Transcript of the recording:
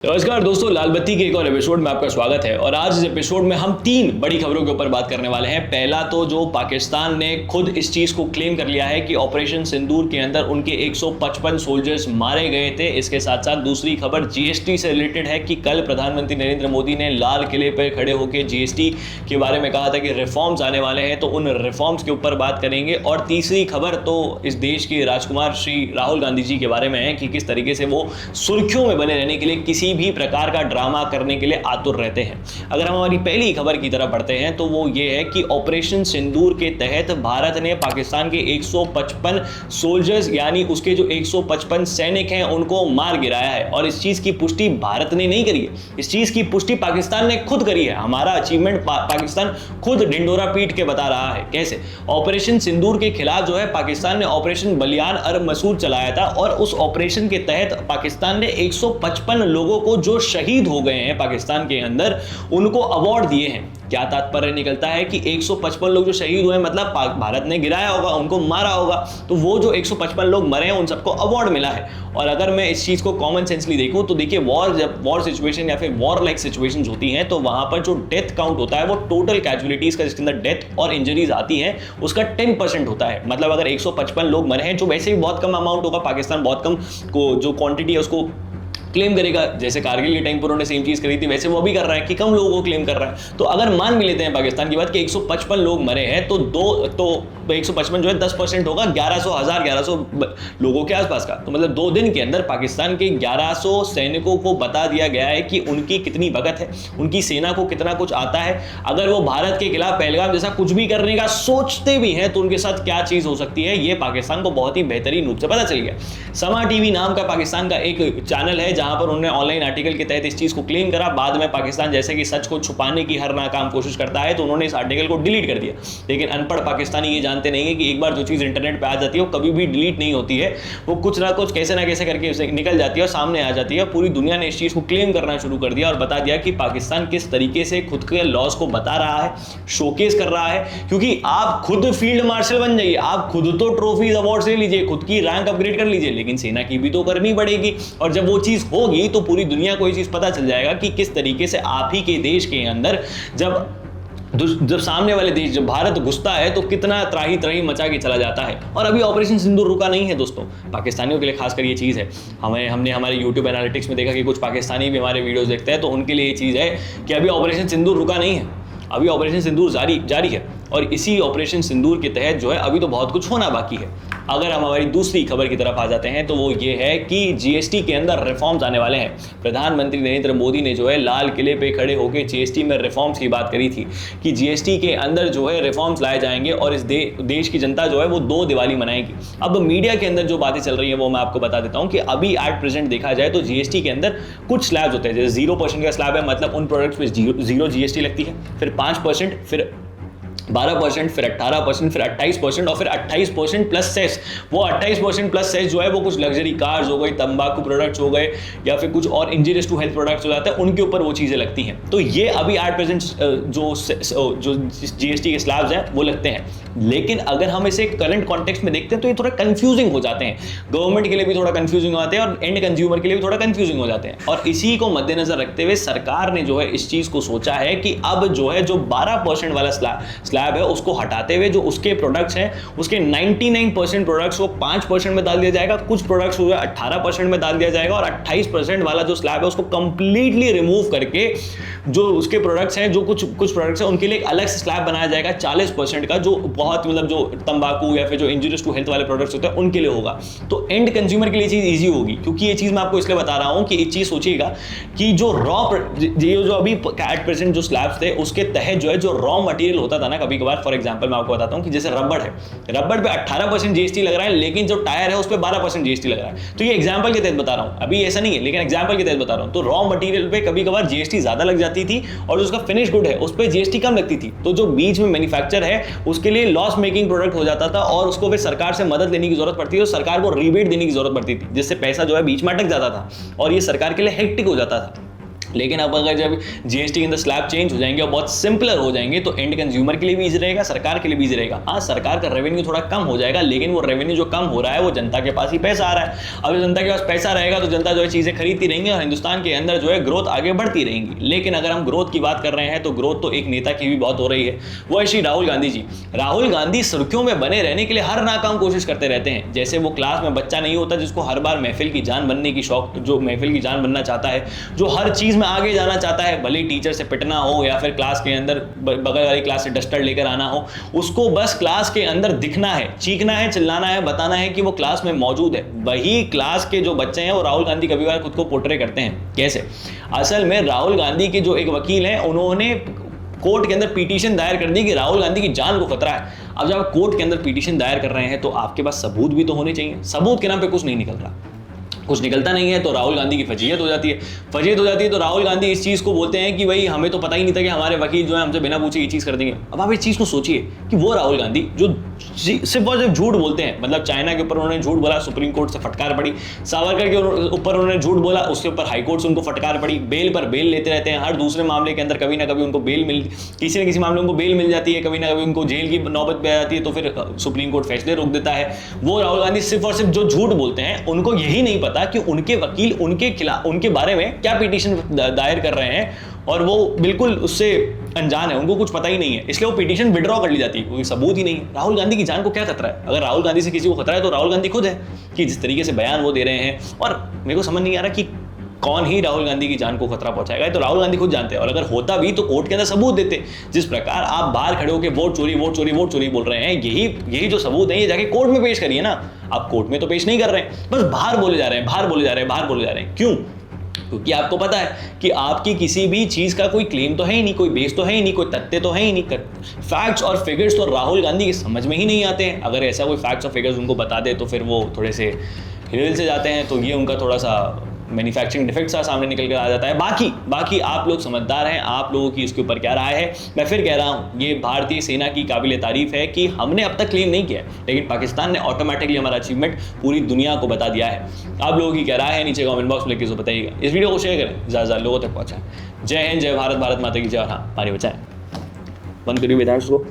नमस्कार दोस्तों, लाल बत्ती के एक और एपिसोड में आपका स्वागत है। और आज इस एपिसोड में हम तीन बड़ी खबरों के ऊपर बात करने वाले हैं। पहला तो जो पाकिस्तान ने खुद इस चीज को क्लेम कर लिया है कि ऑपरेशन सिंदूर के अंदर उनके 155 सोल्जर्स मारे गए थे। इसके साथ साथ दूसरी खबर जीएसटी से रिलेटेड है कि कल प्रधानमंत्री नरेंद्र मोदी ने लाल किले पर खड़े होकर जीएसटी के बारे में कहा था कि रिफॉर्म्स आने वाले हैं, तो उन रिफॉर्म्स के ऊपर बात करेंगे। और तीसरी खबर तो इस देश के राजकुमार श्री राहुल गांधी जी के बारे में है कि किस तरीके से वो सुर्खियों में बने रहने के लिए किसी भी प्रकार का ड्रामा करने के लिए आतुर रहते हैं। अगर हम हमारी पहली खबर की तरफ बढ़ते हैं तो वो ये है कि ऑपरेशन सिंदूर के तहत भारत ने पाकिस्तान के 155 सोल्जर्स यानी उसके जो 155 सैनिक हैं उनको मार गिराया है। और इस चीज की पुष्टि भारत ने नहीं करी है, इस चीज की पुष्टि पाकिस्तान ने खुद करी है। हमारा अचीवमेंट पाकिस्तान खुद ढिंडोरा पीट के बता रहा है। कैसे? ऑपरेशन सिंदूर के खिलाफ जो है पाकिस्तान ने ऑपरेशन बलियान अरब मसूद चलाया था और उस ऑपरेशन के तहत पाकिस्तान ने 155 लोगों को जो शहीद हो गए हैं पाकिस्तान के अंदर उनको अवार्ड दिए हैं। क्या तात्पर्य निकलता है कि 155 लोग जो शहीद हुए मतलब भारत ने गिराया होगा, उनको मारा होगा, तो वो जो 155 लोग मरे हैं उन सबको अवार्ड मिला है। और अगर मैं इस चीज को कॉमन सेंसली देखूं तो देखिए, जब वॉर सिचुएशन या फिर वॉर लाइक सिचुएशंस होती हैं तो वहां पर जो डेथ काउंट होता है वो टोटल कैजुअलिटीज का, जिसके अंदर डेथ और इंजरीज आती हैं, उसका 10% होता है। मतलब अगर 155 लोग मरे हैं, जो वैसे भी बहुत कम अमाउंट होगा, पाकिस्तान बहुत कम को जो क्वांटिटी है उसको क्लेम करेगा। जैसे कारगिल के टाइम पर उन्होंने सेम चीज करी थी, वैसे वो भी कर रहा है कि कम लोगों को क्लेम कर रहा है। तो अगर मान भी लेते हैं पाकिस्तान की बात कि 155 लोग मरे हैं तो 155 जो है 10% होगा 1100 लोगों के आसपास का। तो मतलब 2 दिन के अंदर पाकिस्तान के 1100 सैनिकों को बता दिया गया है कि उनकी कितनी भगत है, उनकी सेना को कितना कुछ आता है। अगर वो भारत के खिलाफ पहलगाम जैसा कुछ भी करने का सोचते भी हैं तो उनके साथ क्या चीज हो सकती है, ये पाकिस्तान को बहुत ही बेहतरीन रूप से पता चल गया। समा टीवी नाम का पाकिस्तान का एक चैनल है जहां पर उन्होंने ऑनलाइन आर्टिकल के तहत इस चीज को क्लेम करा। बाद में पाकिस्तान जैसे कि सच को छुपाने की हर नाकाम कोशिश करता है तो उन्होंने इस आर्टिकल को डिलीट कर दिया। लेकिन अनपढ़ पाकिस्तानी ये जानते नहीं है कि एक बार जो चीज इंटरनेट पे आ जाती है वो कभी भी डिलीट नहीं होती है, वो कुछ ना कुछ कैसे ना कैसे करके निकल जाती है और सामने आ जाती है। पूरी दुनिया ने इस चीज को क्लेम करना शुरू कर दिया और बता दिया कि पाकिस्तान किस तरीके से खुद के लॉस को बता रहा है, शोकेस कर रहा है। क्योंकि आप खुद फील्ड मार्शल बन जाइए, आप खुद तो ट्रॉफीज अवार्ड ले लीजिए, खुद की रैंक अपग्रेड कर लीजिए, लेकिन सेना की भी तो करनी पड़ेगी। और जब वो चीज होगी तो पूरी दुनिया को ये चीज पता चल जाएगा कि किस तरीके से आप ही के देश के अंदर जब सामने वाले देश, जब भारत घुसता है तो कितना त्राही त्राही मचा के चला जाता है। और अभी ऑपरेशन सिंदूर रुका नहीं है दोस्तों, पाकिस्तानियों के लिए खासकर ये चीज़ है। हमने हमारे यूट्यूब एनालिटिक्स में देखा कि कुछ पाकिस्तानी भी हमारे वीडियोस देखते हैं, तो उनके लिए ये चीज़ है कि अभी ऑपरेशन सिंदूर रुका नहीं है, अभी ऑपरेशन सिंदूर जारी है। और इसी ऑपरेशन सिंदूर के तहत जो है अभी तो बहुत कुछ होना बाकी है। अगर हम हमारी दूसरी खबर की तरफ आ जाते हैं तो वो ये है कि जीएसटी के अंदर रिफॉर्म्स आने वाले हैं। प्रधानमंत्री नरेंद्र मोदी ने जो है लाल किले पे खड़े होकर जीएसटी में रिफॉर्म्स की बात करी थी कि जीएसटी के अंदर जो है रिफॉर्म्स लाए जाएंगे और इस देश की जनता जो है वो 2 दिवाली मनाएगी। अब मीडिया के अंदर जो बातें चल रही है वो मैं आपको बता देता हूं कि अभी एट प्रेजेंट देखा जाए तो जीएसटी के अंदर कुछ स्लैब्स होते हैं। जैसे 0% का स्लैब है, मतलब उन प्रोडक्ट्स पे 0 जीएसटी लगती है, फिर 5%, फिर 12%, फिर 18%, फिर 28% और फिर 28% प्लस सेस। वो 28% प्लस सेस जो है वो कुछ लग्जरी कार्स हो गई, तंबाकू प्रोडक्ट्स हो गए या फिर कुछ और इंजीरियस टू हेल्थ प्रोडक्ट्स हो जाते हैं, उनके ऊपर वो चीज़ें लगती हैं। तो ये अभी 8% जो जीएसटी के स्लैब्स हैं वो लगते हैं। लेकिन अगर हम इसे करंट कॉन्टेक्स्ट में देखते हैं तो ये थोड़ा कंफ्यूजिंग हो जाते हैं, गवर्नमेंट के लिए भी थोड़ा कंफ्यूजिंग हो जाते हैं और एंड कंज्यूमर के लिए भी थोड़ा कंफ्यूजिंग हो जाते हैं। और इसी को मद्देनजर रखते हुए सरकार ने जो है इस चीज़ को सोचा है कि अब जो है जो 12% वाला स्लैब है उसको हटाते हुए जो उसके प्रोडक्ट्स हैं उसके 99% प्रोडक्ट्स को 5% में डाल दिया जाएगा, कुछ प्रोडक्ट्स को 18% में डाल दिया जाएगा और 28% वाला जो स्लैब है उसको कंप्लीटली रिमूव करके जो उसके प्रोडक्ट्स हैं, जो कुछ प्रोडक्ट्स हैं उनके लिए एक अलग से स्लैब बनाया जाएगा 40% का, जो बहुत मतलब जो तंबाकू या फिर जो इंजूरियस टू हेल्थ वाले प्रोडक्ट्स होते हैं उनके लिए होगा। तो एंड कंज्यूमर के लिए चीज ईजी होगी। क्योंकि ये चीज मैं आपको इसलिए बता रहा हूं कि एक चीज सोचिएगा कि जो जो अभी एट प्रेजेंट जो स्लैब्स थे उसके तहत जो है जो रॉ मटेरियल होता था ना, कभी कभार फॉर एग्जांपल मैं आपको बताता हूं कि जैसे रबड़ है, रबड़ पे 18% जीएसटी लग रहा है, लेकिन जो टायर है उस पर 12% जीएसटी लग रहा है। तो ये एग्जांपल के तहत बता रहा हूं, अभी ऐसा नहीं है लेकिन एग्जांपल के तहत बता रहा हूं। तो रॉ मटेरियल पे कभी कभार जीएसटी ज्यादा लग जाती थी और जो उसका फिनिश गुड है उस पर जीएसटी कम लगती थी। तो जो बीच में मैन्युफैक्चर है उसके लिए लॉस मेकिंग प्रोडक्ट हो जाता था और उसको फिर सरकार से मदद लेने की जरूरत पड़ती थी और सरकार को रिबेट देने की जरूरत पड़ती थी, जिससे पैसा जो है बीच में अटक जाता था और ये सरकार के लिए हेक्टिक हो जाता था। लेकिन अब अगर जब जीएसटी के अंदर स्लैब चेंज हो जाएंगे और बहुत सिंपलर हो जाएंगे तो एंड कंज्यूमर के लिए भी ईजी रहेगा, सरकार के लिए भी ईजी रहेगा। हाँ, सरकार का रेवेन्यू थोड़ा कम हो जाएगा, लेकिन वो रेवेन्यू जो कम हो रहा है वो जनता के पास ही पैसा आ रहा है। अब जनता के पास पैसा रहेगा तो जनता जो है चीज़ें खरीदती रहेंगी और हिंदुस्तान के अंदर जो है ग्रोथ आगे बढ़ती रहेंगी। लेकिन अगर हम ग्रोथ की बात कर रहे हैं तो ग्रोथ तो एक नेता की भी बहुत हो रही है, वो है श्री राहुल गांधी जी। राहुल गांधी सुर्खियों में बने रहने के लिए हर नाकाम कोशिश करते रहते हैं। जैसे वो क्लास में बच्चा नहीं होता जिसको हर बार महफिल की जान बनने की शौक, जो महफिल की जान बनना चाहता है, जो हर चीज़ में आगे जाना चाहता है, भले टीचर से पिटना हो या फिर क्लास के अंदर बगल वाली क्लास से डस्टर लेकर आना हो, उसको बस क्लास के अंदर दिखना है, चीखना है, चिल्लाना है, बताना है कि वो क्लास में मौजूद है। वही क्लास के जो बच्चे हैं वो राहुल गांधी कभी बार खुद को पोर्ट्रे करते हैं। कैसे? असल में राहुल गांधी के जो एक वकील हैं उन्होंने कोर्ट के अंदर पिटीशन दायर कर दी कि राहुल गांधी की जान को खतरा है। अब जब आप कोर्ट के अंदर पिटीशन दायर कर रहे हैं तो आपके पास सबूत भी तो होने चाहिए। सबूत के नाम पे कुछ नहीं निकल रहा, कुछ निकलता नहीं है तो राहुल गांधी की फजीहत हो जाती है। फजीहत हो जाती है तो राहुल गांधी इस चीज़ को बोलते हैं कि भाई हमें तो पता ही नहीं था कि हमारे वकील जो है हमसे बिना पूछे ये चीज़ कर देंगे। अब आप इस चीज़ को सोचिए कि वो राहुल गांधी जो सिर्फ और सिर्फ झूठ बोलते हैं, मतलब चाइना के ऊपर उन्होंने झूठ बोला, सुप्रीम कोर्ट से फटकार पड़ी, सावरकर के ऊपर उन्होंने झूठ बोला, उसके ऊपर हाई कोर्ट से उनको फटकार पड़ी, बेल पर बेल लेते रहते हैं, हर दूसरे मामले के अंदर कभी ना कभी उनको बेल मिल, किसी न किसी मामले में उनको बेल मिल जाती है, कभी ना कभी उनको जेल की नौबत पे आ जाती है, तो फिर सुप्रीम कोर्ट फैसले रोक देता है। वो राहुल गांधी सिर्फ और सिर्फ जो झूठ बोलते हैं, उनको यही नहीं पता कि उनके वकील उनके खिलाफ, उनके बारे में क्या पिटीशन दायर कर रहे हैं और वो बिल्कुल उससे अनजान है, उनको कुछ पता ही नहीं है, इसलिए वो पिटीशन विड्रॉ कर ली जाती है, कोई सबूत ही नहीं है। राहुल गांधी की जान को क्या खतरा है? अगर राहुल गांधी से किसी को खतरा है तो राहुल गांधी खुद है, कि जिस तरीके से बयान वो दे रहे हैं। और मेरे को समझ नहीं आ रहा कि कौन ही राहुल गांधी की जान को खतरा पहुंचाएगा, तो राहुल गांधी खुद जानते हैं। और अगर होता भी तो कोर्ट के अंदर सबूत देते। जिस प्रकार आप बाहर खड़े होकर वोट चोरी वोट चोरी वोट चोरी बोल रहे हैं, यही जो सबूत है ये जाके कोर्ट में पेश करिए ना। आप कोर्ट में तो पेश नहीं कर रहे हैं, बस बाहर बोले जा रहे हैं, बाहर बोले जा रहे हैं, बाहर बोले जा रहे हैं। क्यों? क्योंकि आपको पता है कि आपकी किसी भी चीज़ का कोई क्लेम तो है ही नहीं, कोई बेस तो है ही नहीं, कोई तथ्य तो है ही नहीं। फैक्ट्स और फिगर्स तो राहुल गांधी की समझ में ही नहीं आते हैं। अगर ऐसा कोई फैक्ट्स और फिगर्स उनको बता दे तो फिर वो थोड़े से हिल से जाते हैं, तो ये उनका थोड़ा सा मैन्युफैक्चरिंग डिफेक्ट सा सामने निकल कर आ जाता है। बाकी आप लोग समझदार हैं, आप लोगों की इसके ऊपर क्या राय है? मैं फिर कह रहा हूँ, ये भारतीय सेना की काबिल तारीफ है कि हमने अब तक क्लेम नहीं किया, लेकिन पाकिस्तान ने ऑटोमेटिकली हमारा अचीवमेंट पूरी दुनिया को बता दिया है। आप लोगों की क्या राय है नीचे कमेंट बॉक्स में लिख के बताइएगा। इस वीडियो को शेयर करें, ज़्यादा लोगों तक पहुँचाएं। जय हिंद, जय भारत, भारत माता की जय। और हाँ, पानी बचाएं। बंद करिए विधायक को।